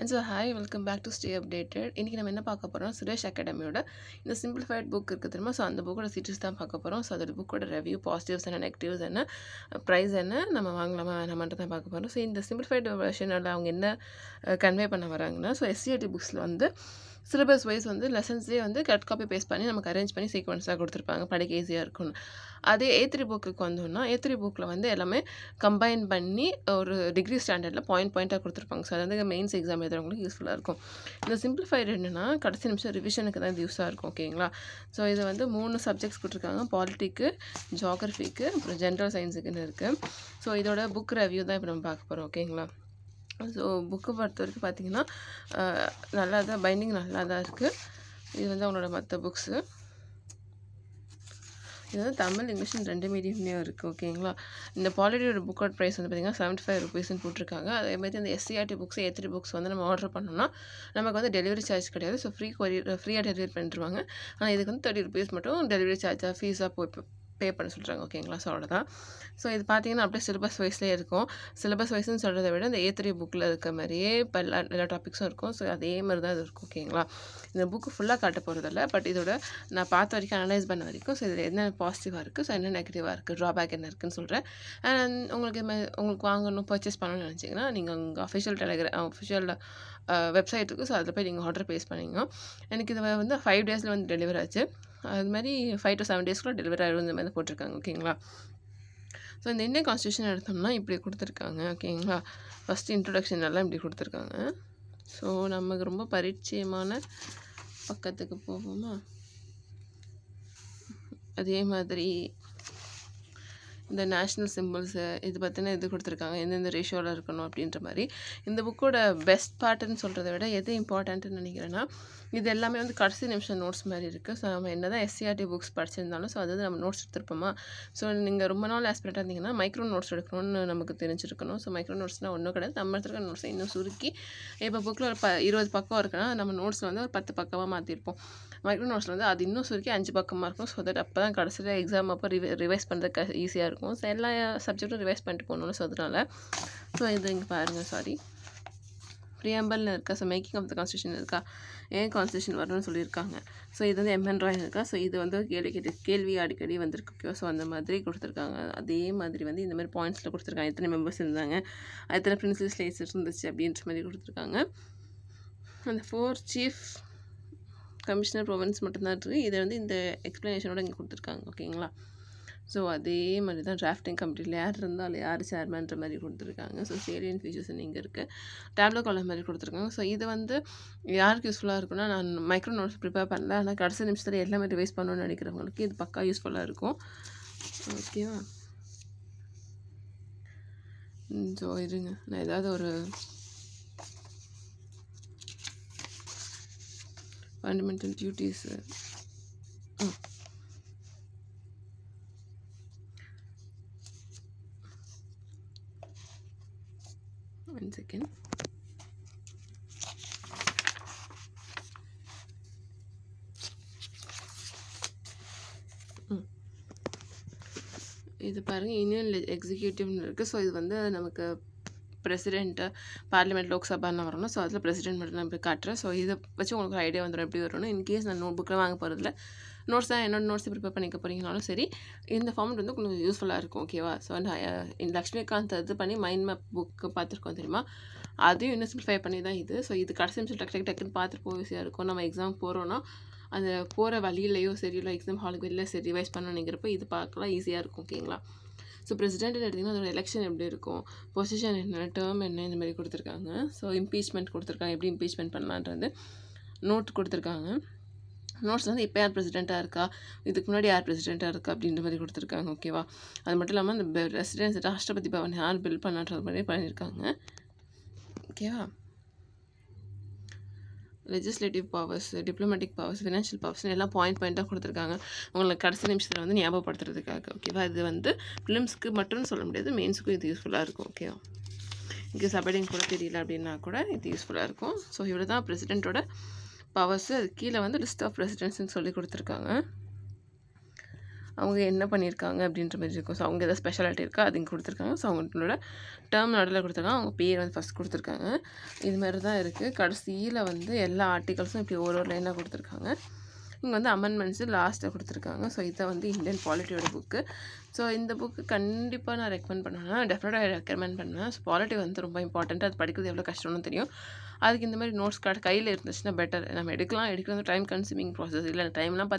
And so hi welcome back to stay updated. இன்றைக்கி நம்ம என்ன பார்க்க போகிறோம், சுரேஷ் அகாடமியோட இந்த சிம்பிளிஃபைட் புக் இருக்குது தெரியுமா. ஸோ அந்த புக்கோட ஃபீச்சர்ஸ் தான் பார்க்க போகிறோம். ஸோ அதோட புக்கோட ரிவ்யூ, பாசிட்டிவ்ஸ் என்ன, நெகட்டிவ்ஸ் என்ன, ப்ரைஸ் என்ன, நம்ம வாங்கலாமா வேணாமான்ட்டு தான் பார்க்க போகிறோம். ஸோ இந்த சிம்பிளிஃபைட் வெர்ஷனில் அவங்க என்ன கன்வே பண்ண வராங்கன்னா, ஸோ எஸ்சிஆர்டி புக்ஸில் வந்து சிலபஸ் வைஸ் வந்து லெசன்ஸ்லேயே வந்து கட் காப்பி பேஸ்ட் பண்ணி நமக்கு அரேஞ்ச் பண்ணி சீக்வன்ஸாக கொடுத்துருப்பாங்க, படிக்க ஈஸியாக இருக்கும்னு. அதே A3 புக்குக்கு வந்தோம்னா A3 புக்கில் வந்து எல்லாமே கம்பைன் பண்ணி ஒரு டிகிரி ஸ்டாண்டர்டில் பாயிண்ட்டாக கொடுத்துருப்பாங்க. ஸோ அது வந்து மெயின்ஸ் எக்ஸாம் எழுதுறவங்களுக்கு யூஸ்ஃபுல்லாக இருக்கும். இந்த சிம்பிளிஃபைடு என்னென்னா கடைசி நிமிஷம் ரிவிஷனுக்கு தான் இது யூஸாக இருக்கும். ஓகேங்களா. ஸோ இது வந்து 3 சப்ஜெக்ட்ஸ் கொடுத்துருக்காங்க, பாலிட்டிக்கு, ஜியாகிரஃபிக்கு, அப்புறம் ஜென்ரல் சயின்ஸுக்குன்னு இருக்குது. ஸோ இதோட புக் ரிவ்யூ தான் இப்போ நம்ம பார்க்க போகிறோம். ஓகேங்களா. ஸோ புக்கு பொறுத்த வரைக்கும் பார்த்திங்கன்னா நல்லா தான், பைண்டிங் நல்லா தான் இருக்குது. இது வந்து அவங்களோட மற்ற புக்ஸு. இது வந்து தமிழ், இங்கிலீஷ் ரெண்டு மீடியம்லேயும் இருக்குது. ஓகேங்களா. இந்த பாலிட்டியோட புக்கோட ப்ரைஸ் வந்து பார்த்திங்கன்னா 75 ருபீஸ்ன்னு போட்டிருக்காங்க. அதேமாதிரி இந்த எஸ்சிஆர்டி புக்ஸ், A3 புக்ஸ் வந்து நம்ம ஆர்டர் பண்ணோம்னா நமக்கு வந்து டெலிவரி சார்ஜ் கிடையாது. ஸோ ஃப்ரீயாக டெலிவரி பண்ணிடுவாங்க. ஆனால் இதுக்கு வந்து 30 ருபீஸ் மட்டும் டெலிவரி சார்ஜாக ஃபீஸாக பே பண்ண சொல்கிறாங்க. ஓகேங்களா. ஸோ அவ்வளோதான். ஸோ இது பார்த்திங்கன்னா அப்படியே சிலபஸ் வைஸ்லேயே இருக்கும். சிலபஸ் வைஸ்ன்னு சொல்கிறத விட இந்த A3 புக்கில் இருக்க மாதிரியே இப்போ எல்லா டாபிக்ஸும் இருக்கும். ஸோ அதே மாதிரி தான் இது இருக்கும். ஓகேங்களா. இந்த புக்கு ஃபுல்லாக காட்ட போகிறதில்ல, பட் இதோட நான் பார்த்த வரைக்கும், அனலைஸ் பண்ண வரைக்கும், ஸோ இதில் என்ன பாசிட்டிவாக இருக்குது, ஸோ என்ன நெகட்டிவாக இருக்குது, ட்ராபேக் என்ன இருக்குதுன்னு சொல்கிறேன். அண்ட் உங்களுக்கு வாங்கணும், பர்ச்சேஸ் பண்ணணும்னு நினச்சிங்கன்னா நீங்கள் உங்கள் அஃபிஷியல் வெப்சைட்டுக்கு, ஸோ அதில் போய் நீங்கள் ஆர்டர் பேஸ் பண்ணிங்க. எனக்கு இது வந்து 5 டேஸில் வந்து டெலிவரி ஆச்சு. அது மாதிரி 5 to 7 டேஸ்க்குள்ள டெலிவரி ஆகிடும் இந்த மாதிரி போட்டிருக்காங்க. ஓகேங்களா. ஸோ இந்த இந்தியன் கான்ஸ்டியூஷன் எடுத்தோம்னா இப்படி கொடுத்துருக்காங்க. ஓகேங்களா. ஃபஸ்ட்டு இன்ட்ரொடக்ஷன் எல்லாம் இப்படி கொடுத்துருக்காங்க. ஸோ நமக்கு ரொம்ப பரிச்சயமான பக்கத்துக்கு போவோமா. அதே மாதிரி இந்த நேஷ்னல் சிம்பிள்ஸு இது பற்றின இது கொடுத்துருக்காங்க, எந்தெந்த ரேஷியோவில் இருக்கணும் அப்படின்ற மாதிரி. இந்த புக்கோட பெஸ்ட் பார்ட்டுன்னு சொல்கிறத விட எது இம்பார்ட்டன்ட்டுன்னு நினைக்கிறேன்னா, இது எல்லாமே வந்து கடைசி நிமிஷம் நோட்ஸ் மாதிரி இருக்குது. ஸோ நம்ம என்ன தான் எஸ்சிஆர்டி புக்ஸ் படிச்சிருந்தாலும், ஸோ அது நம்ம நோட்ஸ் எடுத்துருப்போமா. ஸோ நீங்கள் ரொம்ப நாள் ஆஸ்பிரேட்டாக இருந்தீங்கன்னா மைக்ரோ நோட்ஸ் எடுக்கணும்னு நமக்கு தெரிஞ்சிருக்கணும். ஸோ மைக்ரோ நோட்ஸ்னால் ஒன்றும் கிடையாது, நம்ம எடுத்துருக்க நோட்ஸை இன்னும் சுருக்கி, இப்போ புக்கில் ஒரு 20 பக்கம் இருக்குன்னா நம்ம நோட்ஸில் வந்து ஒரு 10 பக்கமாக மாற்றிருப்போம். மைக்ரோ நோட்ஸில் வந்து அது இன்னும் சுருக்கி 5 பக்கமாக இருக்கும். ஸோ தட் அப்போ தான் கடைசியில் எக்ஸாம் அப்போ ரிவைஸ் பண்ணுறதுக்கு ஈஸியாக இருக்கும். ஸோ எல்லா சப்ஜெக்ட்டும் ரிவைஸ் பண்ணிட்டு போகணும்னு. ஸோ அதனால் இது இங்கே பாருங்கள், ப்ரியாம்பல்னு இருக்கா. So making of the constitution இருக்கா, ஏன் கான்ஸ்டியூஷன் வரணும்னு சொல்லியிருக்காங்க. ஸோ இது வந்து MN ராய் இருக்கா. ஸோ இது வந்து கேள்வி அடிக்கடி வந்திருக்கு. ஸோ அந்த மாதிரி கொடுத்துருக்காங்க. அதே மாதிரி வந்து இந்த மாதிரி பாயிண்ட்ஸில் கொடுத்துருக்காங்க, எத்தனை மெம்பர்ஸ் இருந்தாங்க, எத்தனை பிரின்சிபல் ஸ்லேட்ஸ் இருந்துச்சு அப்படின்ற மாதிரி கொடுத்துருக்காங்க. அந்த 4 சீஃப் கமிஷனர் ப்ரொவின்ஸ் மட்டும்தான் இருக்குது. இதை வந்து இந்த எக்ஸ்ப்ளனேஷனோட இங்கே கொடுத்துருக்காங்க. ஓகேங்களா. ஸோ அதே மாதிரி தான் டிராஃப்டிங் கமிட்டியில் யார் இருந்தாலும் யார் சேர்மன்ற மாதிரி கொடுத்துருக்காங்க. ஸோ சேலியன் ஃபீச்சர்ஸ் இங்கே இருக்குது, டேப்லோ காலம் மாதிரி கொடுத்துருக்காங்க. ஸோ இது வந்து யாருக்கு யூஸ்ஃபுல்லாக இருக்குன்னா, நான் மைக்ரோ நோட்ஸ் ப்ரிப்பேர் பண்ணல, ஆனால் கடைசி நிமிஷத்தில் எல்லாமே ரிவைஸ் பண்ணணும்னு நினைக்கிறவங்களுக்கு இது பக்கா யூஸ்ஃபுல்லாக இருக்கும். ஓகேவா. ஸோ இருங்க, நான் ஏதாவது ஒரு ஃபண்டமெண்டல் டியூட்டிஸு ஒன் செகண்ட். இது பாருங்கள், யூனியன் எக்ஸிக்யூட்டிவ்னு இருக்குது. ஸோ இது வந்து நமக்கு பிரசிடென்ட்டு, பார்லிமெண்ட், லோக்சபான்னு வரணும். ஸோ அதில் பிரசிடென்ட் மட்டும் நான் போய் காட்டுறேன். ஸோ இதை வச்சு உங்களுக்கு ஒரு ஐடியா வந்துடும் எப்படி வரணும். இன்கேஸ் நான் நோட் புக்கில் வாங்க போகிறதில்ல, நோட்ஸ் தான் என்னோட நோட்ஸை ப்ரிப்பேர் பண்ணிக்க போகிறீங்கனாலும் சரி, இந்த ஃபார்மெட் வந்து கொஞ்சம் யூஸ்ஃபுல்லாக இருக்கும். ஓகேவா. ஸோ இந்த லக்ஷ்மிகாந்த் இது பண்ணி மைண்ட் மேப் புக்கு பார்த்துருக்கோம் தெரியுமா, அதையும் இன்னும் சிம்பிளிஃபை பண்ணி தான் இது. ஸோ இது கடைசி நிமிஷம் டக்குன்னு பார்த்துட்டு போக ஈஸியாக இருக்கும். நம்ம எக்ஸாம் போகிறோன்னா அந்த போகிற வழியிலையோ சரி, இல்லை எக்ஸாம் ஹாலுக்கு வெளில சரி ரிவைஸ் பண்ணணுங்கிறப்ப இது பார்க்கலாம், ஈஸியாக இருக்கும். ஓகேங்களா. ஸோ பிரசிடென்ட்னு எடுத்திங்கன்னா அதோட எலெக்ஷன் எப்படி இருக்கும், பொசிஷன் என்ன, டேர்ம் என்ன, இந்த மாதிரி கொடுத்துருக்காங்க. ஸோ இம்பீச்மெண்ட் கொடுத்துருக்காங்க, எப்படி இம்பீச்மெண்ட் பண்ணலான்றது நோட் கொடுத்துருக்காங்க. நோட்ஸ் வந்து இப்போ யார் பிரசிடெண்ட்டாக இருக்கா, இதுக்கு முன்னாடி யார் பிரசிடெண்ட்டாக இருக்கா அப்படின்ற மாதிரி கொடுத்துருக்காங்க. ஓகேவா. அது மட்டும் இல்லாமல் அந்த ரெசிடென்ஸ் ராஷ்டிரபதி பவன் யார் பில் பண்ணான்ற மாதிரி பண்ணியிருக்காங்க. ஓகேவா. Legislative powers, diplomatic powers, financial பவர்ஸ்னு எல்லாம் பாயிண்ட்டாக கொடுத்துருக்காங்க உங்களுக்கு கடைசி நிமிஷத்தில் வந்து ஞாபகப்படுத்துறதுக்காக. ஓகேவா. இது வந்து ஃபிலிம்ஸ்க்கு மட்டும்னு சொல்ல முடியாது, மெயின்ஸுக்கும் இது யூஸ்ஃபுல்லாக இருக்கும். ஓகேவா. இங்கே சபடிங் கூட தெரியல அப்படின்னா கூட இது யூஸ்ஃபுல்லாக இருக்கும். ஸோ இவ்வளோ தான் பிரசிடெண்ட்டோட பவர்ஸு. அது கீழே வந்து லிஸ்ட் ஆஃப் பிரசிடென்ட்ஸ்னு சொல்லி கொடுத்துருக்காங்க. அவங்க என்ன பண்ணியிருக்காங்க அப்படின்ற மாதிரி இருக்கும். ஸோ அவங்க எதாவது ஸ்பெஷாலிட்டி இருக்கா அது இங்கே கொடுத்துருக்காங்க. ஸோ அவங்களோட டேர்ம் நடுவில் கொடுத்துருக்காங்க, அவங்க பேர் வந்து ஃபஸ்ட் கொடுத்துருக்காங்க. இது மாதிரி தான் இருக்குது. கடைசியில் வந்து எல்லா ஆர்டிகல்ஸும் இப்படி ஒரு லைனாக கொடுத்துருக்காங்க. இங்கே வந்து அமெண்ட்மெண்ட்ஸு லாஸ்ட்டாக கொடுத்துருக்காங்க. ஸோ இதான் வந்து இந்தியன் பாலிட்டியோட புக்கு. ஸோ இந்த புக்கு கண்டிப்பாக நான் ரெக்கமெண்ட் பண்ணுவேன்னா டெஃபினட்டாக ரெக்கமெண்ட் பண்ணுவேன். ஸோ பாலிட்டி வந்து ரொம்ப இம்பார்ட்டண்ட். அது படிக்கிறது எவ்வளோ கஷ்டம்னு தெரியும். அதுக்கு இந்த மாதிரி நோட்ஸ் கார்டு கையில் இருந்துச்சுன்னா பெட்டர். நம்ம எடுக்கிறது டைம் கன்சூமிங் ப்ராசஸ். இல்லை டைம்லாம்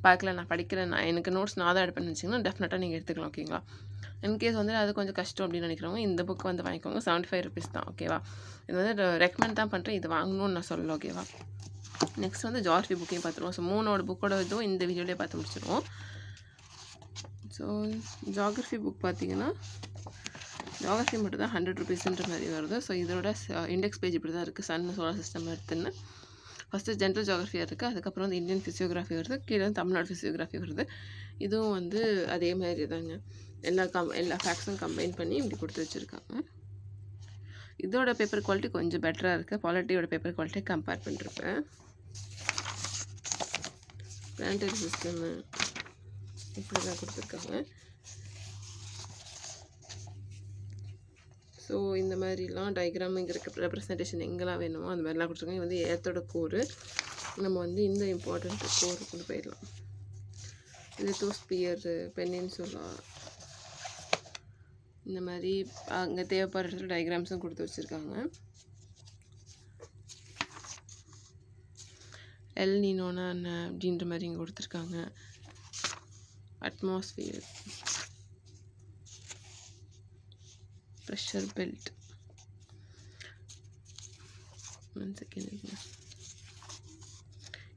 பார்க்கல, நான் படிக்கிறேன், எனக்கு நோட்ஸ் நான் தான் எடுப்பேன்னு வச்சிங்கன்னா டெஃபினட்டாக நீங்கள் எடுத்துக்கலாம். ஓகேங்களா? இன்கேஸ் வந்து அது கொஞ்சம் கஷ்டம் அப்படின்னு நினைக்கிறவங்க இந்த புக் வந்து வாங்கிக்கோங்க. 75 rupees தான். ஓகேவா? இது வந்து ரெக்கமெண்ட் தான் பண்ணுறேன், இது வாங்கணும்னு நான் சொல்லலை. ஓகேவா? நெக்ஸ்ட் வந்து ஜியாகிரஃபி புக்கையும் பார்த்துருவோம். ஸோ 3 புக்கோட இதுவும் இந்த வீடியோலேயே பார்த்து முடிச்சிடுவோம். ஸோ ஜியாகிரஃபி புக் பார்த்தீங்கன்னா ஜியாகிரஃபி மட்டும் தான் 100 rupeesன்ற மாதிரி வருது. ஸோ இதோட இண்டெக்ஸ் பேஜ் இப்படி தான் இருக்குது. சன் சோலார் சிஸ்டம் எடுத்துன்னு ஃபஸ்ட்டு ஜென்ரல் ஜியாகிரஃபியாக இருக்குது. அதுக்கப்புறம் வந்து இந்தியன் ஃபிசியோகிராஃபி வருது. கீழே வந்து தமிழ்நாடு ஃபிசியோகிராஃபி வருது. இதுவும் வந்து அதே மாதிரி தாங்க. எல்லா ஃபேக்ட்ஸும் கம்பைன் பண்ணி இப்படி கொடுத்து வச்சுருக்காங்க. இதோட பேப்பர் குவாலிட்டி கொஞ்சம் பெட்டராக இருக்குது. பாலிட்டியோட பேப்பர் குவாலிட்டியை கம்பேர் பண்ணிருப்பேன். பிளான்டரி சிஸ்டம் இப்படி தான் கொடுத்துருக்காங்க. ஸோ இந்த மாதிரிலாம் டயக்ராம் இங்கே இருக்க ரெப்ரசன்டேஷன் எங்கெல்லாம் வேணுமோ அந்த மாதிரிலாம் கொடுத்துருக்காங்க. இது வந்து ஏத்தோட கோரு. நம்ம வந்து இந்த இம்பார்ட்டண்ட் கோர் கொண்டு போயிடலாம். லித்தோஸ்பியர், பெனின்சுலா, இந்த மாதிரி அங்கே தேவைப்படுற டயக்ராம்ஸும் கொடுத்து வச்சுருக்காங்க. எல் நீனோனா என்ன அப்படின்ற மாதிரி இங்கே கொடுத்துருக்காங்க. Atmosphere, pressure belt,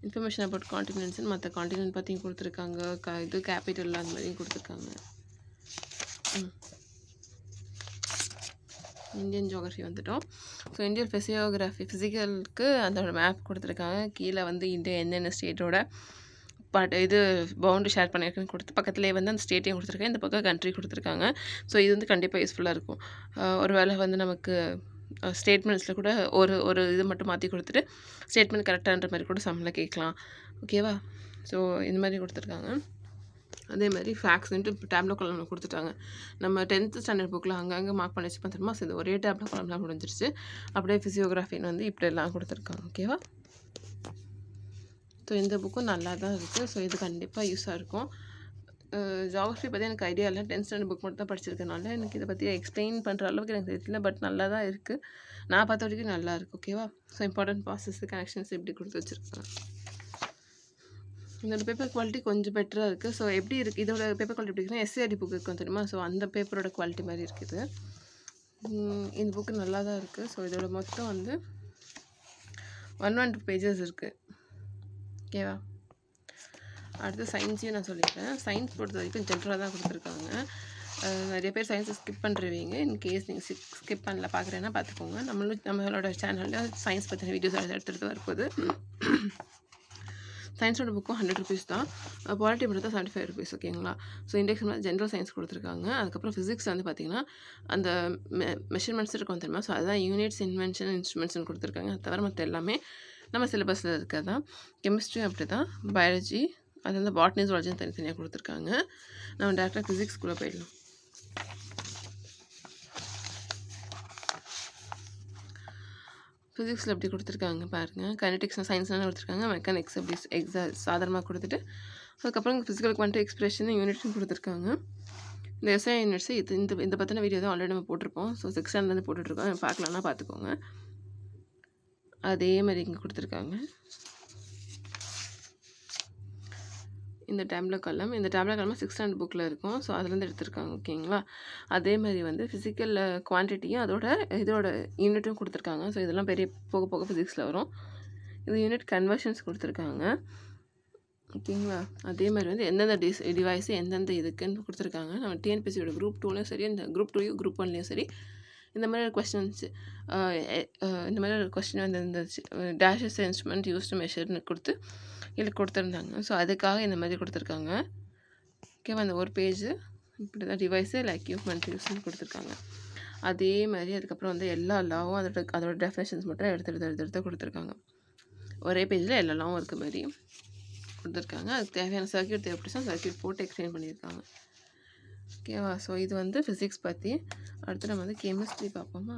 information about continents, மற்ற கான்டினென்ட் பற்றியும் கொடுத்துருக்காங்க. இது கேபிட்டல் அந்த மாதிரியும் கொடுத்துருக்காங்க. இந்தியன் ஜியோகிரஃபி வந்துட்டோம். ஸோ இந்தியன் ஃபிசிக்கலுக்கு அதோட மேப் கொடுத்துருக்காங்க. கீழே வந்து இந்தியா எந்தெந்த ஸ்டேட்டோட இது பவுண்டரி ஷேர் பண்ணியிருக்குன்னு கொடுத்து பக்கத்துலேயே வந்து அந்த ஸ்டேட்டையும் கொடுத்துருக்காங்க. இந்த பக்கம் கண்ட்ரி கொடுத்துருக்காங்க. ஸோ இது வந்து கண்டிப்பாக யூஸ்ஃபுல்லாக இருக்கும். ஒரு வேளை வந்து நமக்கு ஸ்டேட்மெண்ட்ஸில் கூட ஒரு இது மட்டும் மாற்றி கொடுத்துட்டு ஸ்டேட்மெண்ட் கரெக்டான்ற மாதிரி கூட சம்மில் கேட்கலாம். ஓகேவா? ஸோ இந்த மாதிரி கொடுத்துருக்காங்க. அதே மாதிரி ஃபேக்ட்ஸ்ன்ட்டு இப்போ டேப்லோ காலமில் கொடுத்துட்டாங்க. நம்ம 10th ஸ்டாண்டர்ட் புக்கில் அங்கங்கே மார்க் பண்ணி வச்சு பார்த்துருமா? ஸோ இது ஒரே டேப்லோ காலம்லாம் முடிஞ்சிருச்சு. அப்படியே ஃபிசியோகிராஃபின்னு வந்து இப்படி எல்லாம் கொடுத்துருக்காங்க. ஓகேவா? ஸோ இந்த புக்கும் நல்லா தான் இருக்குது. ஸோ இது கண்டிப்பாக யூஸாக இருக்கும். ஜியாகிரஃபி பற்றி எனக்கு ஐடியா இல்லை. 10th ஸ்டாண்டர்ட் புக் மட்டும் தான் படிச்சிருக்கனால எனக்கு இதை பற்றி எக்ஸ்பிளைன் பண்ணுற அளவுக்கு எனக்கு தெரியல. பட் நல்லா தான் இருக்குது. நான் பார்த்த வரைக்கும் நல்லா இருக்குது. ஓகேவா? ஸோ இம்பார்ட்டன்ட் ப்ராசஸ், கனெக்ஷன்ஸ் இப்படி கொடுத்து வச்சுருக்காங்க. இதோட பேப்பர் குவாலிட்டி கொஞ்சம் பெட்டராக இருக்குது. ஸோ எப்படி இருக்குது இதோட பேப்பர் குவாலிட்டி எப்படி இருக்குன்னா எஸ்சிஆர்டி புக்கு இருக்கும் தெரியுமா? ஸோ அந்த பேப்பரோட குவாலிட்டி மாதிரி இருக்குது. இந்த புக்கு நல்லா தான் இருக்குது. ஸோ இதோட மொத்தம் வந்து 112 pages இருக்குது. ஓகேவா? அடுத்து சயின்ஸையும் நான் சொல்லிக்கிறேன். சயின்ஸ் பொறுத்த வரைக்கும் ஜென்ரலாக தான் கொடுத்துருக்காங்க. நிறைய பேர் சயின்ஸை ஸ்கிப் பண்ணுறவங்க. இன்கேஸ் நீங்கள் ஸ்கிப் பண்ணல பார்க்குறேன்னா பார்த்துக்கோங்க. நம்மளோட சேனலில் சயின்ஸ் பற்றின வீடியோஸ் எடுத்துகிட்டு வரப்போகுது. சயின்ஸோட புக்கும் 100 rupees தான். பாலிட்டி மட்டும் தான் 75 rupees. ஓகேங்களா? ஸோ இண்டெக்ஸ் ஜென்ரல் சயின்ஸ் கொடுத்துருக்காங்க. அதுக்கப்புறம் ஃபிசிக்ஸ் வந்து பார்த்திங்கன்னா அந்த மெஷர்மெண்ட்ஸ் இருக்கும் தெரியுமா? ஸோ அதுதான் யூனிட்ஸ், இன்வென்ஷன், இன்ஸ்ட்ருமெண்ட்ஸ்னு கொடுத்துருக்காங்க. அது தவிர மற்ற எல்லாமே நம்ம சிலபஸில் இருக்கிறது தான். கெமிஸ்ட்ரியும் அப்படி தான். பயாலஜி, அது வந்து பாட்னி, ஜுவாலஜின்னு தனித்தனியாக கொடுத்துருக்காங்க. நம்ம டேரெக்டாக ஃபிசிக்ஸ்குள்ளே போயிடலாம். ஃபிசிக்ஸில் எப்படி கொடுத்துருக்காங்க பாருங்கள். கைனடிக்ஸ், சயின்ஸ்லாம் கொடுத்துருக்காங்க. மெக்கானிக்ஸ் அப்படி சாதாரணமாக கொடுத்துட்டு அதுக்கப்புறம் ஃபிசிக்கல் குவான்டிட்டி எக்ஸ்பிரஷன் யூனிட்ஸும் கொடுத்துருக்காங்க. இந்த எஸ்ஐ யூனிட்ஸு இந்த பற்றின வீடியோ தான் ஆல்ரெடி நம்ம போட்டிருப்போம். ஸோ 6 ஸ்டாண்டர்ட்லேருந்து போட்டுட்ருக்கோம். பார்க்கலான்னா பார்த்துக்கோங்க. அதே மாதிரி இங்கே கொடுத்துருக்காங்க. இந்த டேப்லோ காலம் 6th ஸ்டாண்டர்ட் புக்கில் இருக்கும். ஸோ அதுலேருந்து எடுத்திருக்காங்க. ஓகேங்களா? அதே மாதிரி வந்து ஃபிசிக்கல் குவான்டிட்டியும் இதோட யூனிட்டும் கொடுத்துருக்காங்க. ஸோ இதெல்லாம் போக போக ஃபிசிக்ஸில் வரும். இது யூனிட் கன்வர்ஷன்ஸ் கொடுத்துருக்காங்க. ஓகேங்களா? அதே மாதிரி வந்து எந்தெந்த டிவைஸு எந்தெந்த இதுக்குன்னு கொடுத்துருக்காங்க. நம்ம டிஎன்பிஎஸ்சியோட குரூப் 2லையும் சரி, இந்த குரூப் 2லையும் குரூப் 1லையும் சரி, இந்த மாதிரி கொஸ்டின் வந்து இந்த டேஷஸ் இன்ஸ்ட்ருமெண்ட் யூஸ்டு மெஷர்னு கொடுத்துருந்தாங்க. ஸோ அதுக்காக இந்த மாதிரி கொடுத்துருக்காங்க. ஓகேவா? அந்த ஒரு பேஜ் இப்படி தான் டிவைஸு எக்யூப்மெண்ட் யூஸ்ன்னு கொடுத்துருக்காங்க. அதே மாதிரி அதுக்கப்புறம் வந்து எல்லா லாவும் அதோட டெஃபினேஷன்ஸ் மட்டும் எடுத்து கொடுத்துருக்காங்க. ஒரே பேஜில் எல்லா லாவும் இருக்க மாதிரி. கொடுத்துருக்காங்க. அதுக்கு தேவையான சர்க்யூட் தேவைப்பட்டுச்சுன்னா சர்க்யூட் போட்டு எக்ஸ்பிளைன் பண்ணியிருக்காங்க. ஓகேவா? ஸோ இது வந்து ஃபிசிக்ஸ் பற்றி. அடுத்து நம்ம வந்து கெமிஸ்ட்ரி பார்ப்போமா?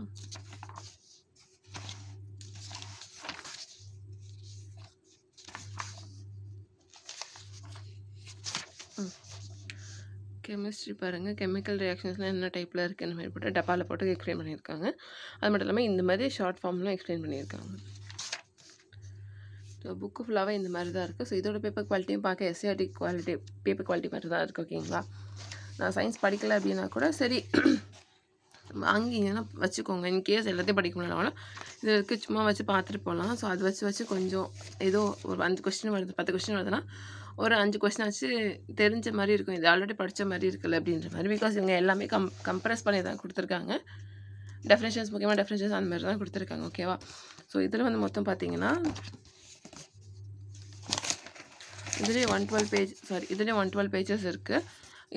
கெமிஸ்ட்ரி பாருங்கள். கெமிக்கல் ரியாக்ஷன்ஸ்லாம் என்ன டைப்பில் இருக்குது இந்த மாதிரி போட்டு டப்பாவில் போட்டு எக்ஸ்பிளைன் பண்ணியிருக்காங்க. அது மட்டும் இல்லாமல் இந்த மாதிரி ஷார்ட் ஃபார்ம்லாம் எக்ஸ்பிளைன் பண்ணியிருக்காங்க. ஸோ புக்கு ஃபுல்லாகவே இந்த மாதிரி தான் இருக்குது. ஸோ இதோட பேப்பர் குவாலிட்டியும் பார்க்க எஸ்சிஆர்டி குவாலிட்டி பேப்பர் குவாலிட்டி மாதிரி தான் இருக்குது. ஓகேங்களா? நான் சயின்ஸ் படிக்கலை அப்படின்னா கூட சரி வாங்கிங்கன்னா வச்சுக்கோங்க. இன்கேஸ் எல்லாத்தையும் படிக்க முடியலனாலும் இது இருக்குது, சும்மா வச்சு பார்த்துட்டு போகலாம். ஸோ அது வச்சு கொஞ்சம் ஏதோ ஒரு 5 கொஸ்டின் வருது 10 கொஸ்டின் வருதுன்னா ஒரு 5 கொஸ்டின் ஆச்சு தெரிஞ்ச மாதிரி இருக்கும். இது ஆல்ரெடி படித்த மாதிரி இருக்குல்ல அப்படின்ற மாதிரி. பிகாஸ் இவங்க எல்லாமே கம்ப்ரெஸ் பண்ணி தான் கொடுத்துருக்காங்க. டெஃபினேஷன்ஸ் முக்கியமாக டெஃபினேஷன்ஸ் அந்த மாதிரி தான் கொடுத்துருக்காங்க. ஓகேவா? ஸோ இதில் வந்து மொத்தம் பார்த்தீங்கன்னா இதுலேயே 112 பேஜஸ் இருக்குது.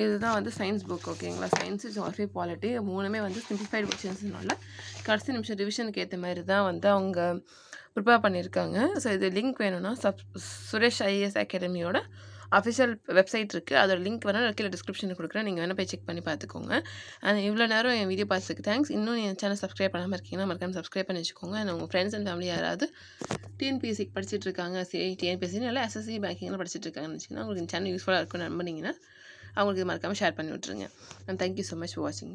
இதுதான் வந்து சயின்ஸ் புக். ஓகேங்களா? சயின்ஸு, ஜியாகிரஃபி, பாலிட்டி மூணுமே வந்து சிம்பிளிஃபைடு கொஸ்டின்ஸ்னால கடைசி நிமிஷம் ரிவிஷனுக்கு ஏற்ற மாதிரி தான் வந்து அவங்க ப்ரிப்பேர் பண்ணியிருக்காங்க. ஸோ இது லிங்க் வேணும்னா சுரேஷ் ஐஏஎஸ் அகாடமியோட அஃபிஷியல் வெப்சைட் இருக்குது. அதோட லிங்க் வேணால் கீழே டிஸ்கிரிப்ஷனில் கொடுக்குறேன். நீங்கள் வேணால் போய் செக் பண்ணி பார்த்துக்கோங்க. அண்ட் இவ்வளோ நேரம் என் வீடியோ பார்த்துக்கு தேங்க்ஸ். இன்னும் என் சேனல் சப்ஸ்கிரைப் பண்ணாமல் இருக்கீங்கன்னா மறக்காம சப்ஸ்கிரைப் பண்ணி வச்சுக்கோங்க. அண்ட் உங்கள் ஃப்ரெண்ட்ஸ் அண்ட் ஃபேமிலி யாராவது டிஎன்பிஎஸ்சிக்கு படிச்சுட்டு இருக்காங்க, டிஎன்பிஎஸ்சின்னு இல்லை எஸ்எஸ்சி பேங்கிங்கில் படிச்சுட்டு இருக்காங்கன்னு வச்சிங்கன்னா உங்களுக்கு இந்த சேனல் யூஸ்ஃபுல்லாக இருக்கும்னு நம்பினீங்கன்னா அவங்களுக்கு இது மறக்காமல் ஷேர் பண்ணி விட்ருங்க. And thank you so much for வாட்சிங்.